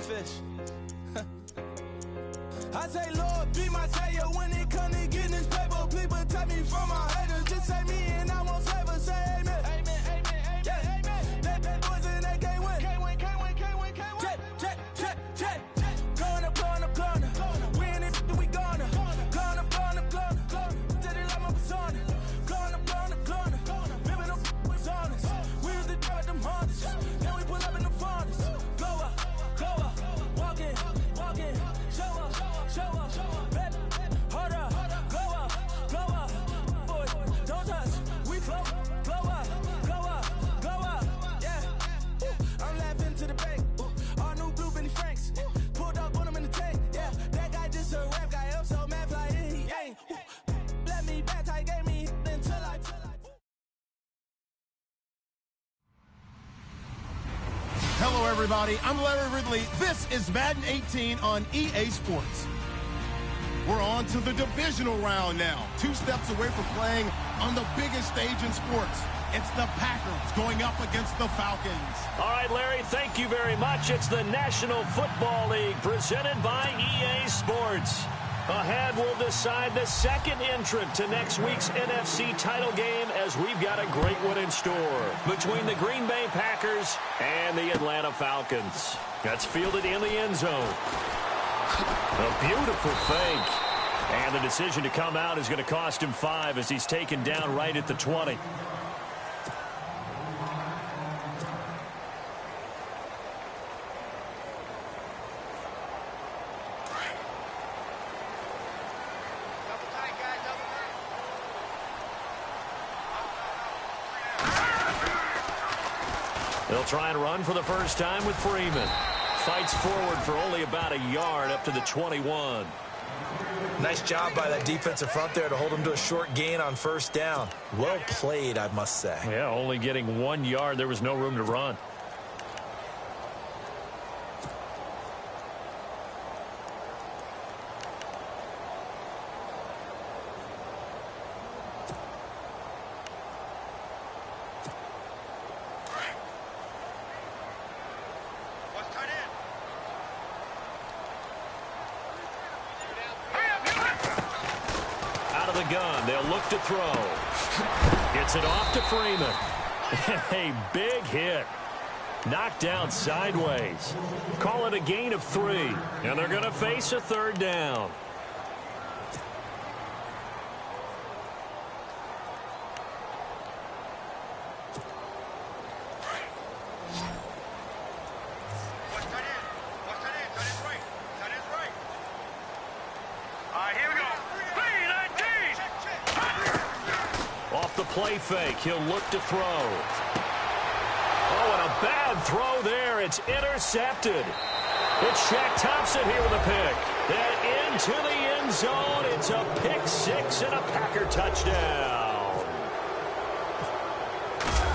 fish. I say, Lord, be my savior when it comes to getting this paper. Please protect me from my haters. Just say me and I won't favor. Say amen. Amen, amen, amen, yeah. Amen. That boys and they can't win. Can't win, can't win, can't win, can't win. Check. Going up. We in it, we gonna. Going up. Did it like my persona. Going up. Living up was honest. We was the drive at them Hondas. Then we pull up in the Fondas. Go up. Walk in. Show up. Bet. Hold up. Go up. Boy, don't touch. We flow up. Yeah. I'm laughing to the bank. All new blue Benny Franks. Pulled up on him in the tank. Yeah. That guy just a rap guy. I'm so mad fly in. He ain't. Let me back. I gave me until I. Hello, everybody. I'm Larry Ridley. This is Madden 18 on EA Sports. We're on to the divisional round now. 2 steps away from playing on the biggest stage in sports. It's the Packers going up against the Falcons. All right, Larry, thank you very much. It's the National Football League presented by EA Sports. Ahead, we'll decide the second entrant to next week's NFC title game as we've got a great one in store between the Green Bay Packers and the Atlanta Falcons. That's fielded in the end zone. A beautiful fake. And the decision to come out is going to cost him 5 as he's taken down right at the 20. They'll try and run for the first time with Freeman. Fights forward for only about a yard up to the 21. Nice job by that defensive front there to hold him to a short gain on first down. Well played, I must say. Yeah, only getting 1 yard. There was no room to run. Gun. They'll look to throw. Gets it off to Freeman. A big hit. Knocked down sideways. Call it a gain of 3. And they're going to face a third down. Play fake. He'll look to throw. Oh, and a bad throw there. It's intercepted. It's Shaq Thompson here with a pick. And into the end zone. It's a pick 6 and a Packer touchdown.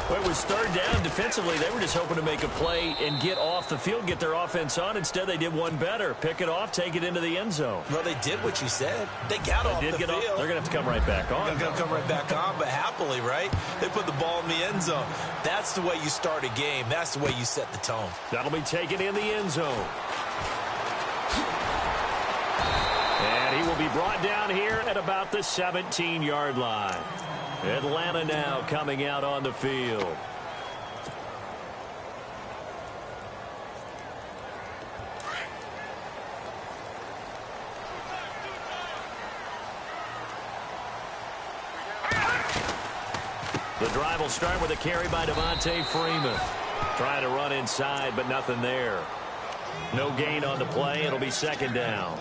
Well, it was third down. Defensively, they were just hoping to make a play and get off the field, get their offense on. Instead, they did one better. Pick it off, take it into the end zone. Well, they did what you said. They got off the field. They're going to have to come right back on. They're going to come right back on, but happily, right? They put the ball in the end zone. That's the way you start a game. That's the way you set the tone. That'll be taken in the end zone. And he will be brought down here at about the 17-yard line. Atlanta now coming out on the field. The drive will start with a carry by Devontae Freeman. Trying to run inside, but nothing there. No gain on the play. It'll be second down.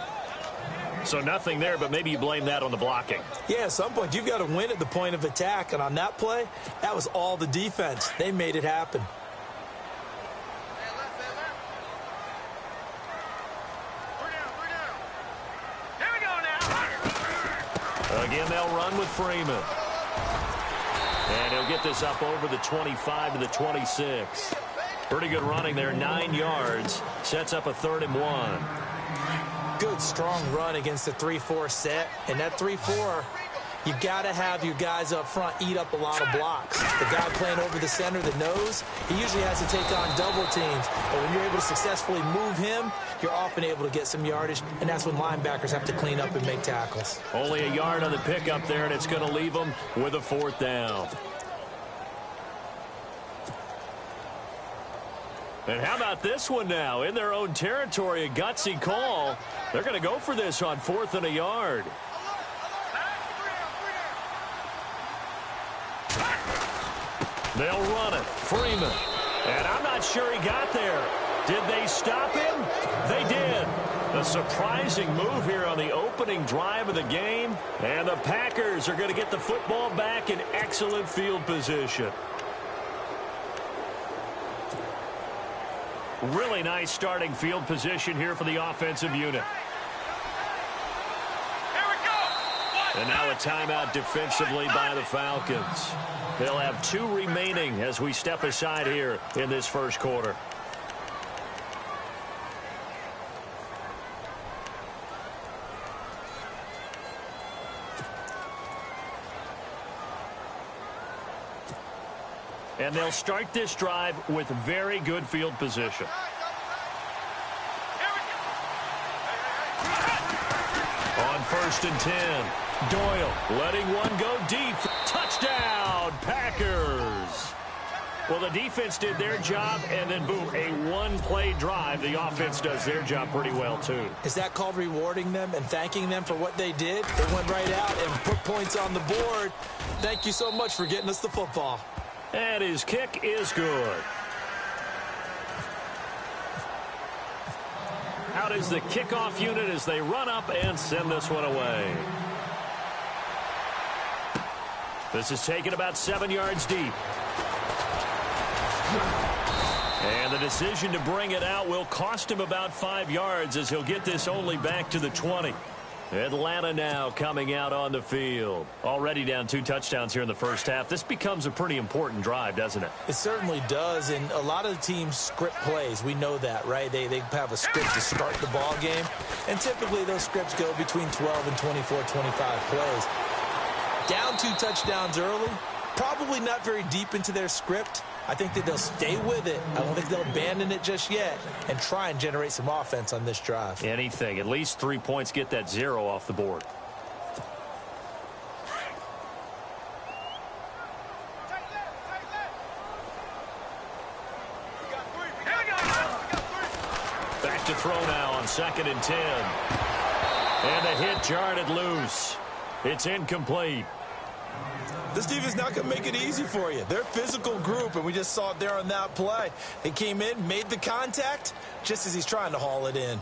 So nothing there, but maybe you blame that on the blocking. Yeah, at some point, you've got to win at the point of attack. And on that play, that was all the defense. They made it happen. Here we go now. Again, they'll run with Freeman. And he'll get this up over the 25 to the 26. Pretty good running there, 9 yards. Sets up a 3rd and 1. Good, strong run against the 3-4 set. And that 3-4, You got to have your guys up front eat up a lot of blocks. The guy playing over the center, the nose, he usually has to take on double teams. But when you're able to successfully move him, you're often able to get some yardage, and that's when linebackers have to clean up and make tackles. Only a yard on the pickup there, and it's going to leave them with a 4th down. And how about this one now? In their own territory, a gutsy call. They're going to go for this on 4th and a yard. They'll run it. Freeman. And I'm not sure he got there. Did they stop him? They did. A surprising move here on the opening drive of the game. And the Packers are going to get the football back in excellent field position. Really nice starting field position here for the offensive unit. Here we go. And now a timeout defensively by the Falcons. They'll have 2 remaining as we step aside here in this first quarter. And they'll start this drive with very good field position. On 1st and 10, Doyle letting one go deep. Touchdown, Packers. Well, the defense did their job, and then, boom, a one-play drive. The offense does their job pretty well, too. Is that called rewarding them and thanking them for what they did? They went right out and put points on the board. Thank you so much for getting us the football. And his kick is good. Out is the kickoff unit as they run up and send this one away. This is taken about 7 yards deep. And the decision to bring it out will cost him about 5 yards as he'll get this only back to the 20. Atlanta now coming out on the field. Already down 2 touchdowns here in the first half. This becomes a pretty important drive, doesn't it? It certainly does, and a lot of the teams script plays. We know that, right? They have a script to start the ball game, and typically those scripts go between 12 and 24, 25 plays. Down 2 touchdowns early, probably not very deep into their script. I think that they'll stay with it. I don't think they'll abandon it just yet and try and generate some offense on this drive. Anything. At least 3 points, get that 0 off the board. Back to throw now on 2nd and 10. And the hit jarred it loose. It's incomplete. This defense is not going to make it easy for you. They're a physical group, and we just saw it there on that play. They came in, made the contact, just as he's trying to haul it in.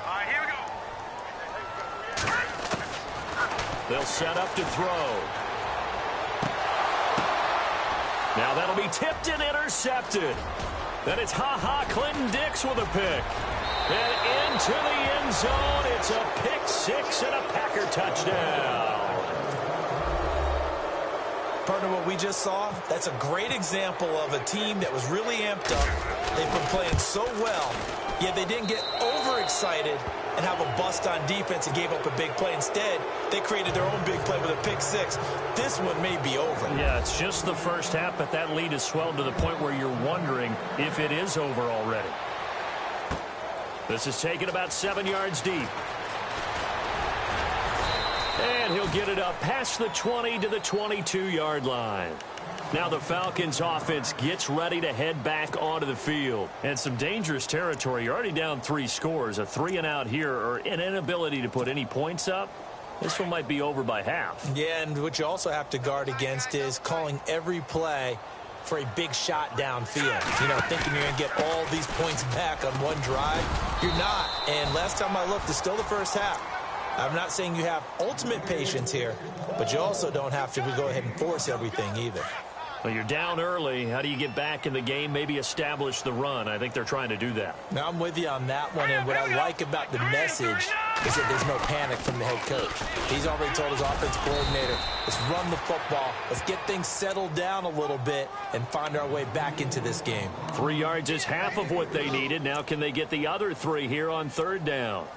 All right, here we go. They'll set up to throw. Now that'll be tipped and intercepted. Then it's Clinton Dix with a pick. And into the end zone. It's a pick 6 and a Packer touchdown. Partner, what we just saw, that's a great example of a team that was really amped up. They've been playing so well, yet they didn't get overexcited and have a bust on defense and gave up a big play. Instead, they created their own big play with a pick 6. This one may be over. Yeah, it's just the first half, but that lead has swelled to the point where you're wondering if it is over already. This is taken about 7 yards deep. And he'll get it up past the 20 to the 22-yard line. Now the Falcons offense gets ready to head back onto the field. And some dangerous territory. You're already down 3 scores. A 3-and-out here or an inability to put any points up. This one might be over by half. Yeah, and what you also have to guard against is calling every play for a big shot downfield. You know, thinking you're going to get all these points back on one drive. You're not. And last time I looked, it's still the first half. I'm not saying you have ultimate patience here, but you also don't have to go ahead and force everything either. Well, you're down early. How do you get back in the game, maybe establish the run? I think they're trying to do that. Now, I'm with you on that one, and what I like about the message is that there's no panic from the head coach. He's already told his offensive coordinator, let's run the football, let's get things settled down a little bit and find our way back into this game. 3 yards is half of what they needed. Now can they get the other 3 here on 3rd down?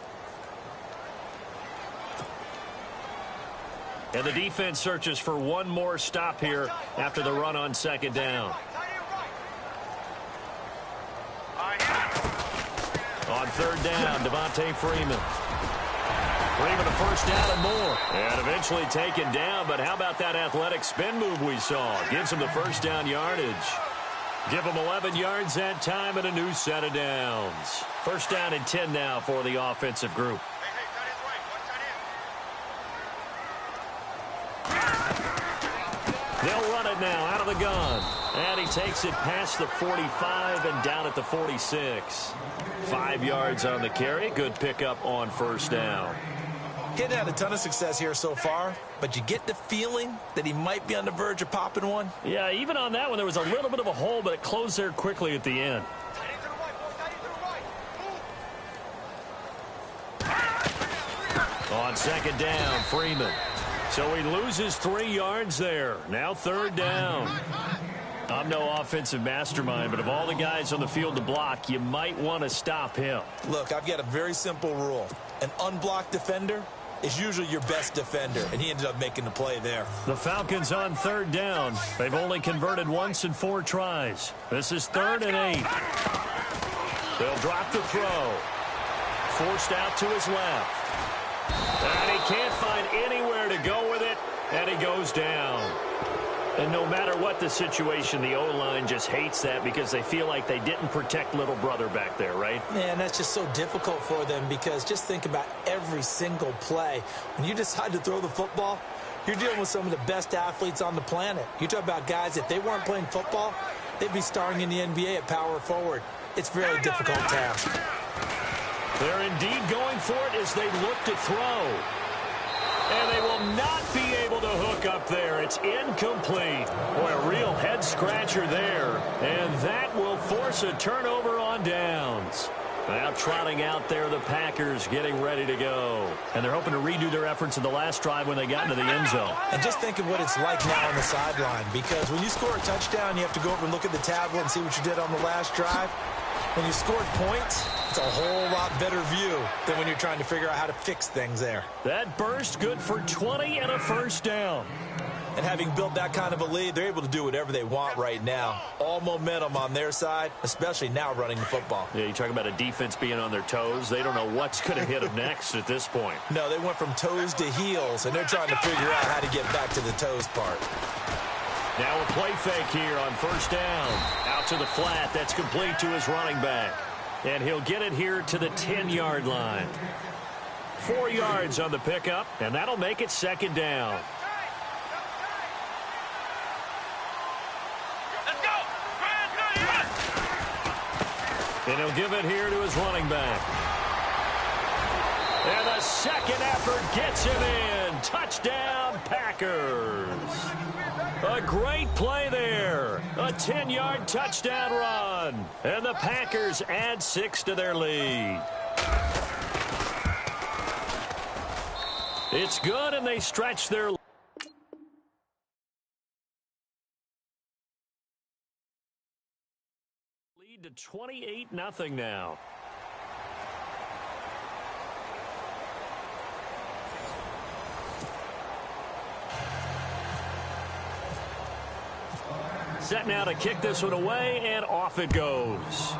And the defense searches for one more stop here after the run on 2nd down. On 3rd down, Devontae Freeman. Freeman a 1st down and more. And eventually taken down, but how about that athletic spin move we saw? Gives him the 1st down yardage. Give him 11 yards that time and a new set of downs. 1st down and 10 now for the offensive group. They'll run it now out of the gun. And he takes it past the 45 and down at the 46. 5 yards on the carry. Good pickup on 1st down. He hadn't had a ton of success here so far, but you get the feeling that he might be on the verge of popping one. Yeah, even on that one, there was a little bit of a hole, but it closed there quickly at the end. On 2nd down, Freeman. So he loses 3 yards there. Now 3rd down. I'm no offensive mastermind, but of all the guys on the field to block, you might want to stop him. Look, I've got a very simple rule. An unblocked defender is usually your best defender, and he ended up making the play there. The Falcons on 3rd down. They've only converted once in 4 tries. This is 3rd and 8. They'll drop the throw. Forced out to his left. And he can't find anywhere to go with it, and he goes down. And no matter what the situation, the O-line just hates that because they feel like they didn't protect little brother back there, right? Man, that's just so difficult for them because just think about every single play. When you decide to throw the football, you're dealing with some of the best athletes on the planet. You talk about guys, if they weren't playing football, they'd be starring in the NBA at power forward. It's a very difficult task. They're indeed going for it as they look to throw. And they will not be able to hook up there. It's incomplete. Boy, a real head-scratcher there. And that will force a turnover on downs. Now trotting out there, the Packers getting ready to go. And they're hoping to redo their efforts in the last drive when they got into the end zone. And just think of what it's like now on the sideline. Because when you score a touchdown, you have to go over and look at the tablet and see what you did on the last drive. When you scored points, it's a whole lot better view than when you're trying to figure out how to fix things there. That burst good for 20 and a 1st down. And having built that kind of a lead, they're able to do whatever they want right now. All momentum on their side, especially now running the football. Yeah, you talk about a defense being on their toes. They don't know what's going to hit them next at this point. No, they went from toes to heels, and they're trying to figure out how to get back to the toes part. Now a play fake here on 1st down. Out to the flat. That's complete to his running back. And he'll get it here to the 10-yard line. 4 yards on the pickup, and that'll make it 2nd down. Let's go! And he'll give it here to his running back. And the second effort gets him in. Touchdown, Packers. A great play there. A 10-yard touchdown run. And the Packers add 6 to their lead. It's good, and they stretch their lead to 28-0 now. Set now to kick this one away, and off it goes.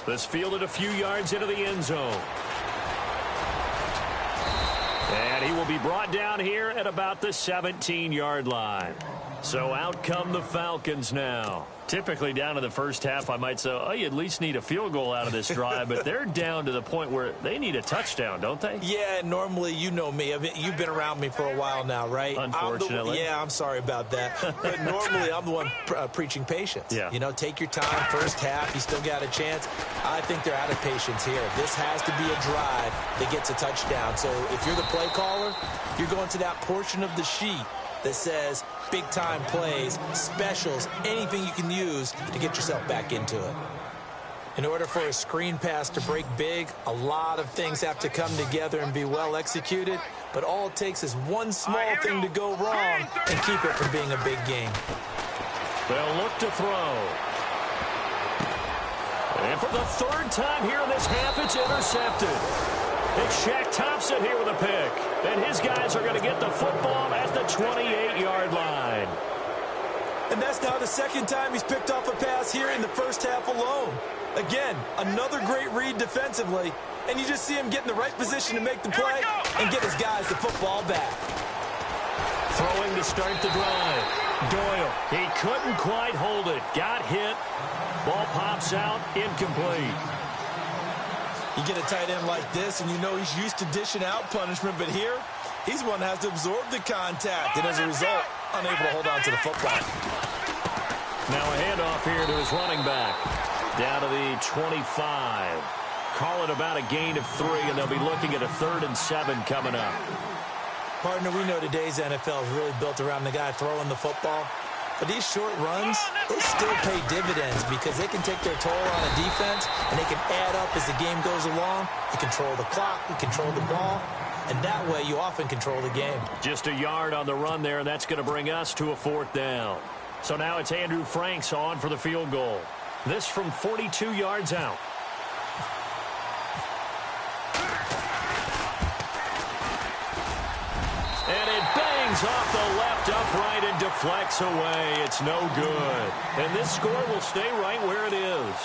This fielded a few yards into the end zone. And he will be brought down here at about the 17-yard line. So out come the Falcons now. Typically down to the first half, I might say, oh, you at least need a field goal out of this drive. But they're down to the point where they need a touchdown, don't they? Yeah, normally, you know me. You've been around me for a while now, right? Unfortunately. I'm sorry about that. But normally, I'm the one preaching patience. Yeah. You know, take your time. First half, you still got a chance. I think they're out of patience here. This has to be a drive that gets a touchdown. So if you're the play caller, you're going to that portion of the sheet that says big-time plays, specials, anything you can use to get yourself back into it. In order for a screen pass to break big, a lot of things have to come together and be well executed, but all it takes is one small thing to go wrong and keep it from being a big game. They'll look to throw. And for the third time here in this half, it's intercepted. It's Shaq Thompson here with a pick. And his guys are going to get the football at the 28-yard line. And that's now the second time he's picked off a pass here in the first half alone. Again, another great read defensively, and you just see him get in the right position to make the play and get his guys the football back. Throwing to start the drive. Doyle, he couldn't quite hold it. Got hit. Ball pops out, incomplete. You get a tight end like this, and you know he's used to dishing out punishment, but here, he's the one that has to absorb the contact, and as a result, unable to hold on to the football. Now a handoff here to his running back. Down to the 25. Call it about a gain of 3, and they'll be looking at a 3rd and 7 coming up. Partner, we know today's NFL is really built around the guy throwing the football. But these short runs, they still pay dividends because they can take their toll on a defense, and they can add up as the game goes along. You control the clock, you control the ball, and that way you often control the game. Just a yard on the run there, and that's going to bring us to a 4th down. So now it's Andrew Franks on for the field goal. This from 42 yards out. And it bangs off the left upright and deflects away. It's no good. And this score will stay right where it is.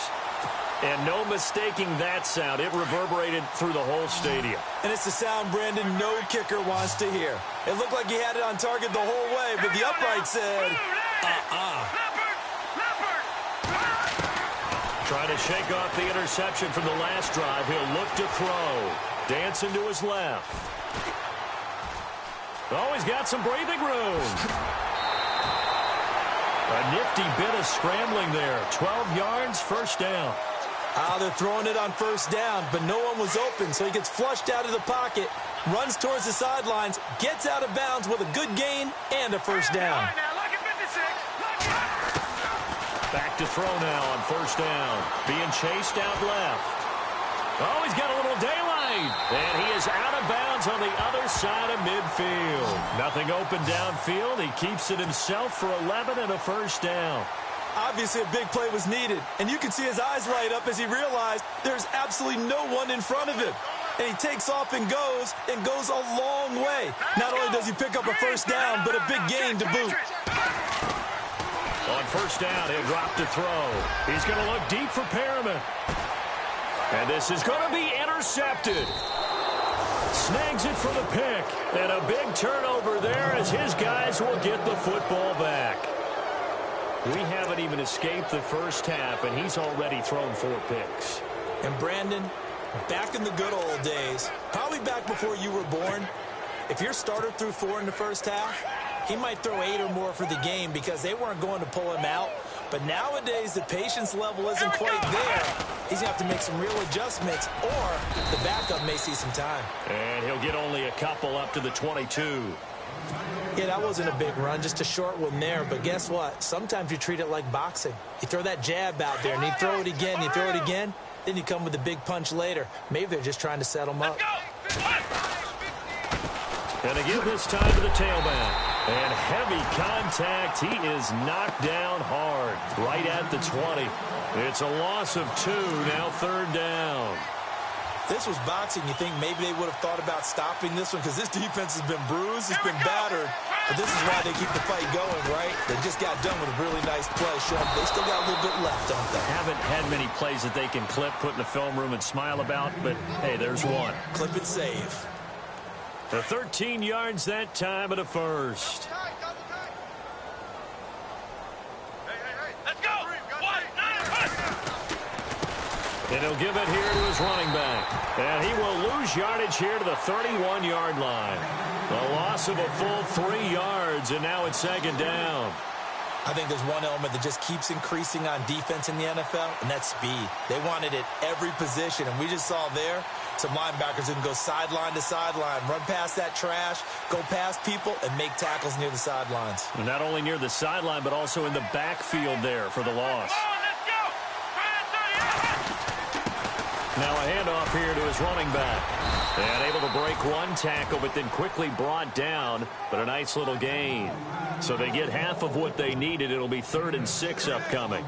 And no mistaking that sound. It reverberated through the whole stadium. And it's the sound, Brandon, no kicker wants to hear. It looked like he had it on target the whole way, but the upright said, Trying to shake off the interception from the last drive. He'll look to throw. Dancing to his left. Oh, he's got some breathing room. A nifty bit of scrambling there. 12 yards, first down. They're throwing it on first down, but no one was open, so he gets flushed out of the pocket, runs towards the sidelines, gets out of bounds with a good gain and a first down. Back to throw now on first down. Being chased out left. Oh, he's got a little daylight. And he is out of bounds on the other side of midfield. Nothing open downfield. He keeps it himself for 11 and a first down. Obviously, a big play was needed, and you can see his eyes light up as he realized there's absolutely no one in front of him. And he takes off and goes a long way. Not only does he pick up a first down, but a big gain to boot. On first down, he'll drop to throw. He's going to look deep for Perriman. And this is going to be intercepted. Snags it for the pick. And a big turnover there as his guys will get the football back. We haven't even escaped the first half, and he's already thrown 4 picks. And Brandon, back in the good old days, probably back before you were born, if your starter threw 4 in the first half, he might throw 8 or more for the game because they weren't going to pull him out. But nowadays, the patience level isn't quite there. He's going to have to make some real adjustments, or the backup may see some time. And he'll get only a couple up to the 22. Yeah, that wasn't a big run, just a short one there. But guess what? Sometimes you treat it like boxing. You throw that jab out there, and you throw it again, you throw it again, then you come with a big punch later. Maybe they're just trying to set him up. And again this time to the tailback. And heavy contact. He is knocked down hard, right at the 20. It's a loss of 2, now 3rd down. If this was boxing, you think maybe they would have thought about stopping this one because this defense has been bruised, it's been battered. But this is why they keep the fight going, right? They just got done with a really nice play, showing they still got a little bit left, don't they? Haven't had many plays that they can clip, put in the film room, and smile about, but hey, there's one. Clip and save. The 13 yards that time at a first. Let's go! And he'll give it here to his running back. And he will lose yardage here to the 31-yard line. A loss of a full 3 yards, and now it's 2nd down. I think there's one element that just keeps increasing on defense in the NFL, and that's speed. They want it at every position, and we just saw there some linebackers who can go sideline to sideline, run past that trash, go past people, and make tackles near the sidelines. And not only near the sideline, but also in the backfield there for the loss. Now a handoff here to his running back. And able to break one tackle, but then quickly brought down. But a nice little gain. So they get half of what they needed. It'll be 3rd and 6 upcoming.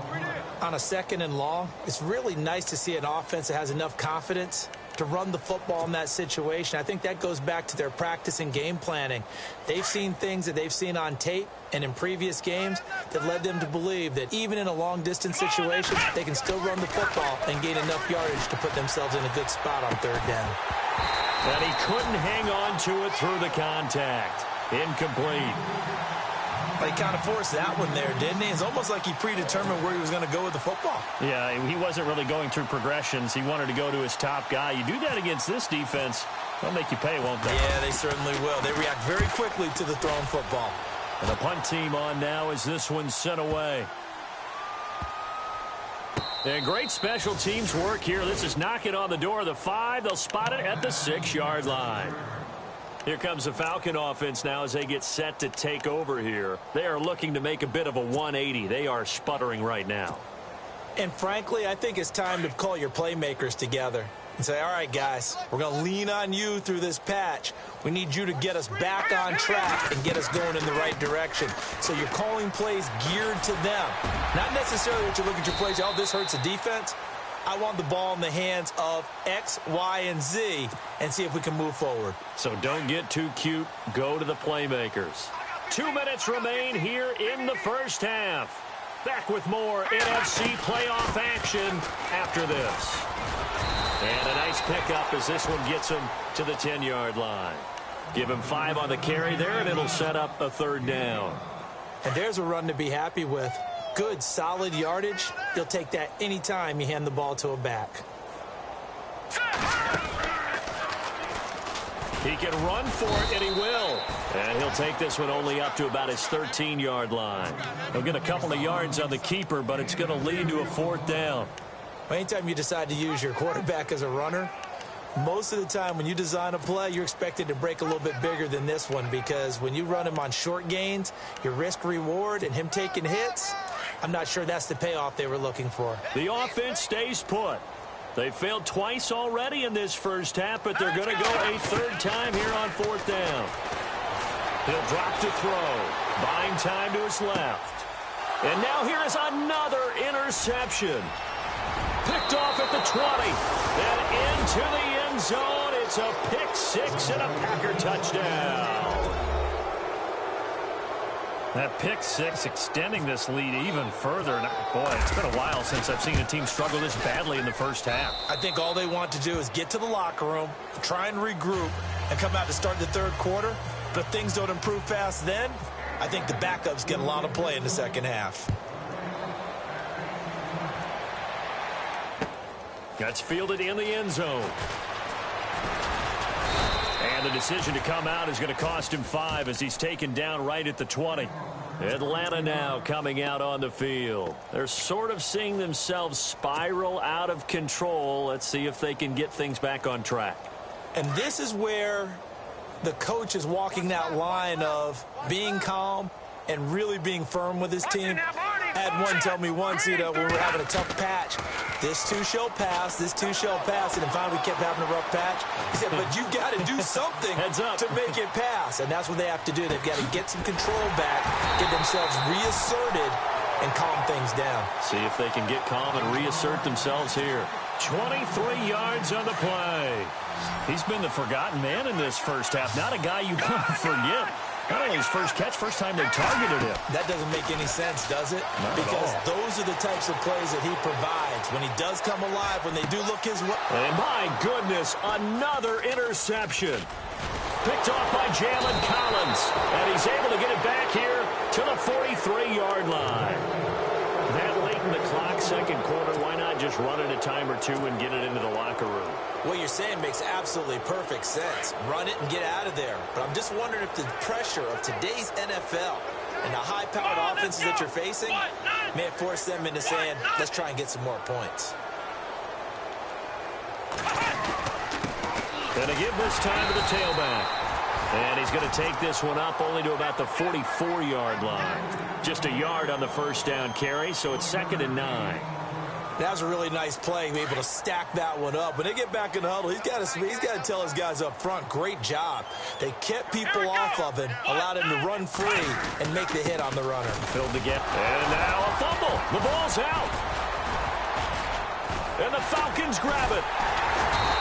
On a 2nd and long, it's really nice to see an offense that has enough confidence to run the football in that situation. I think that goes back to their practice and game planning. They've seen things that they've seen on tape and in previous games that led them to believe that even in a long-distance situation, they can still run the football and gain enough yardage to put themselves in a good spot on 3rd down. And he couldn't hang on to it through the contact. Incomplete. He kind of forced that one there, didn't he? It's almost like he predetermined where he was going to go with the football. Yeah, he wasn't really going through progressions. He wanted to go to his top guy. You do that against this defense, they'll make you pay, won't they? Yeah, they certainly will. They react very quickly to the thrown football. And the punt team on now as this one's sent away. And great special teams work here. This is knocking on the door of the 5. They'll spot it at the 6-yard line. Here comes the Falcon offense now as they get set to take over here. They are looking to make a bit of a 180. They are sputtering right now. And frankly, I think it's time to call your playmakers together and say, all right, guys, we're going to lean on you through this patch. We need you to get us back on track and get us going in the right direction. So you're calling plays geared to them. Not necessarily that you look at your plays, oh, this hurts the defense. I want the ball in the hands of X, Y, and Z and see if we can move forward. So don't get too cute. Go to the playmakers. 2 minutes remain here in the first half. Back with more NFC playoff action after this. And a nice pickup as this one gets him to the 10-yard line. Give him 5 on the carry there, and it'll set up a 3rd down. And there's a run to be happy with. Good, solid yardage. You'll take that anytime you hand the ball to a back. He can run for it, and he will. And he'll take this one only up to about his 13-yard line. He'll get a couple of yards on the keeper, but it's going to lead to a 4th down. Anytime you decide to use your quarterback as a runner, most of the time when you design a play, you're expected to break a little bit bigger than this one, because when you run him on short gains, your risk-reward and him taking hits, I'm not sure that's the payoff they were looking for. The offense stays put. They failed twice already in this first half, but they're going to go a 3rd time here on 4th down. He'll drop to throw. Buying time to his left. And now here is another interception. Picked off at the 20. And into the end zone. It's a pick 6 and a Packer touchdown. That pick 6 extending this lead even further. And boy, it's been a while since I've seen a team struggle this badly in the first half. I think all they want to do is get to the locker room, try and regroup, and come out to start the 3rd quarter. But if things don't improve fast then, I think the backups get a lot of play in the 2nd half. That's fielded in the end zone. And the decision to come out is going to cost him 5 as he's taken down right at the 20. Atlanta now coming out on the field. They're sort of seeing themselves spiral out of control. Let's see if they can get things back on track. And this is where the coach is walking that line of being calm and really being firm with his team. I had one tell me once, when we were having a tough patch, this too shall pass, this too shall pass, and then finally we kept having a rough patch. He said, but you've got to do something to make it pass, and that's what they have to do. They've got to get some control back, get themselves reasserted, and calm things down. See if they can get calm and reassert themselves here. 23 yards on the play. He's been the forgotten man in this first half, not a guy you want to forget. Not only his first catch, first time they targeted him. That doesn't make any sense, does it? Because those are the types of plays that he provides. When he does come alive, when they do look his way. And my goodness, another interception. Picked off by Jalen Collins. And he's able to get it back here to the 43-yard line. That late in the clock, 2nd quarter, why not just run it a time or 2 and get it into the locker room? What you're saying makes absolutely perfect sense. Run it and get out of there. But I'm just wondering if the pressure of today's NFL and the high-powered offenses that you're facing may have forced them into saying, let's try and get some more points. Going to give this time to the tailback. And he's going to take this one up only to about the 44-yard line. Just a yard on the first down carry, so it's 2nd and 9. That was a really nice play, be able to stack that one up. When they get back in the huddle, he's got to tell his guys up front, great job. They kept people off of him, allowed him to run free and make the hit on the runner. Filled the gap. And now a fumble. The ball's out. And the Falcons grab it.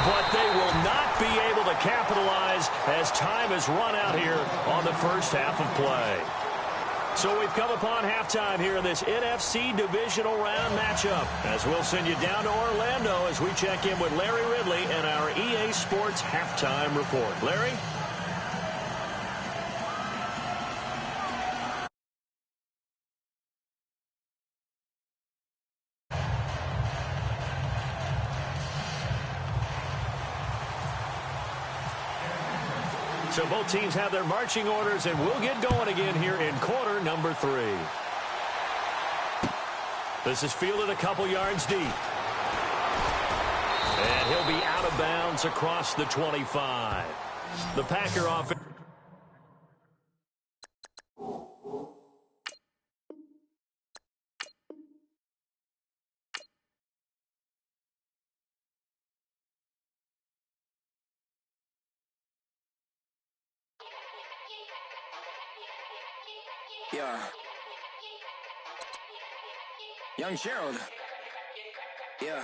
But they will not be able to capitalize as time has run out here on the first half of play. So we've come upon halftime here in this NFC divisional round matchup, as we'll send you down to Orlando as we check in with Larry Ridley and our EA Sports halftime report. Larry? So both teams have their marching orders, and we'll get going again here in quarter number 3. This is fielded a couple yards deep. And he'll be out of bounds across the 25. The Packer offense. Yeah. Young Gerald. Yeah.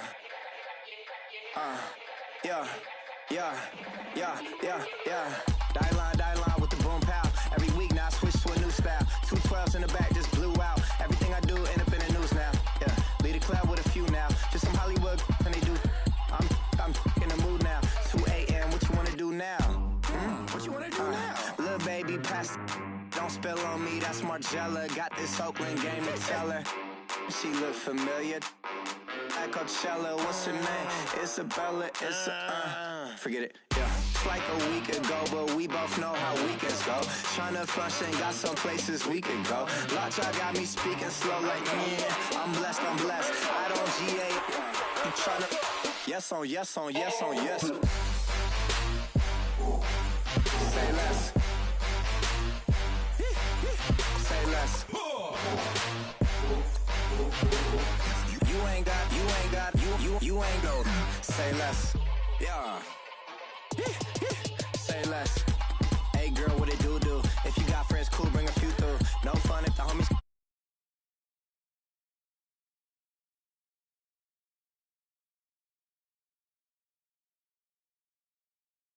Yeah. Die line with the boom pow. Every week now I switch to a new style. 212s in the back just blew out. Everything I do end up in the news now. Yeah. Lead a club with a few now. Just some Hollywood and they do. I'm in the mood now. 2 a.m. What you wanna do now? What you wanna do now? Little baby pass. Don't spill on me, that's Margella. Got this Oakland game to tell her. She look familiar. At Coachella, what's her name? Isabella, forget it, yeah. It's like a week ago, but we both know how weekends go. Tryna function, got some places we could go. Lockjaw got me speaking slow like, yeah, I'm blessed. I don't GA, you tryna, yes on yes. Say less. Say less. You ain't go. Say less. Yeah. Say less. Hey girl, what it do? If you got friends, cool, bring a